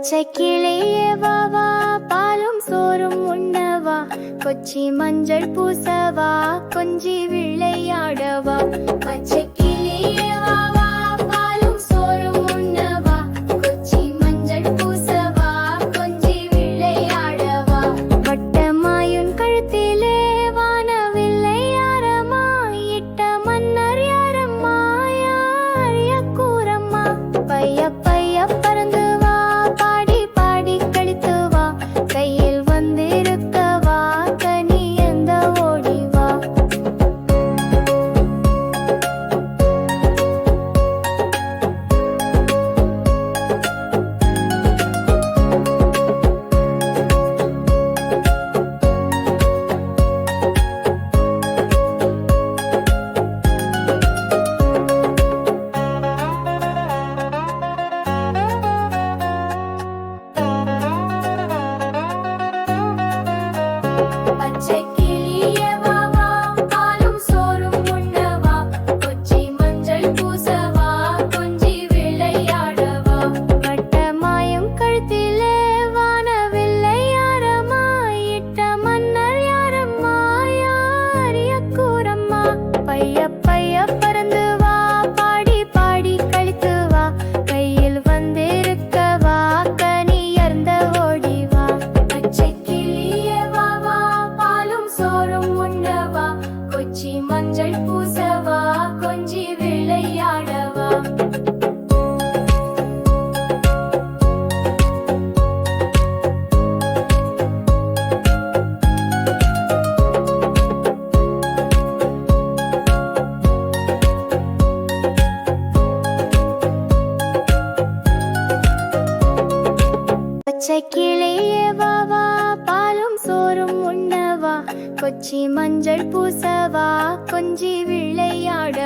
பச்சை கிளியே வா வா, பாலும் சோறும் உண்ணவா, கொச்சி மஞ்சள் பூசவா, கொஞ்சி விளையாடவா. பச்சை கிளியே வா வா, பாலும் சோறும் உண்ணவா, கொச்சி மஞ்சள் பூசவா, கொஞ்சி விளையாடவா. வட்டமாயுன் கழுத்திலே வானவில்லை யாரம்மா, இட்ட மன்னர் யாரம்மா, யாரிய கூறம்மா. பைய பைய பறந்து வா, பாடி பாடி கழித்து வா, கையில் வந்திருக்கவா, கனி எந்த ஓடி வா. பச்சை கிளியே வா வா, பாலும் சோறும் உண்ணவா, கொச்சி மஞ்சள் பூசவா, கொஞ்சி விளையாடவா. வட்டமாயும் கழுத்திலே வானவில்லை யாரம்மா, இட்ட மன்னர் யாரம்மா, யாரிய கூறம்மா. பைய பைய பறந்து வா, பாடி பாடி கழித்து வா, கையில் வந்திருக்கவா, கனியர்ந்த ஓடி வா. பச்சை கிளியே வா வா, பாலும் சோறும் உண்ணவா, கொச்சி மஞ்சள் பூசவா, கொஞ்சி விளையாடவா. பச்சை கிளியே வா வா, பாலும் சோறும் உண்ணவா, கொச்சி மஞ்சள் பூசவா, கொஞ்சி விளையாட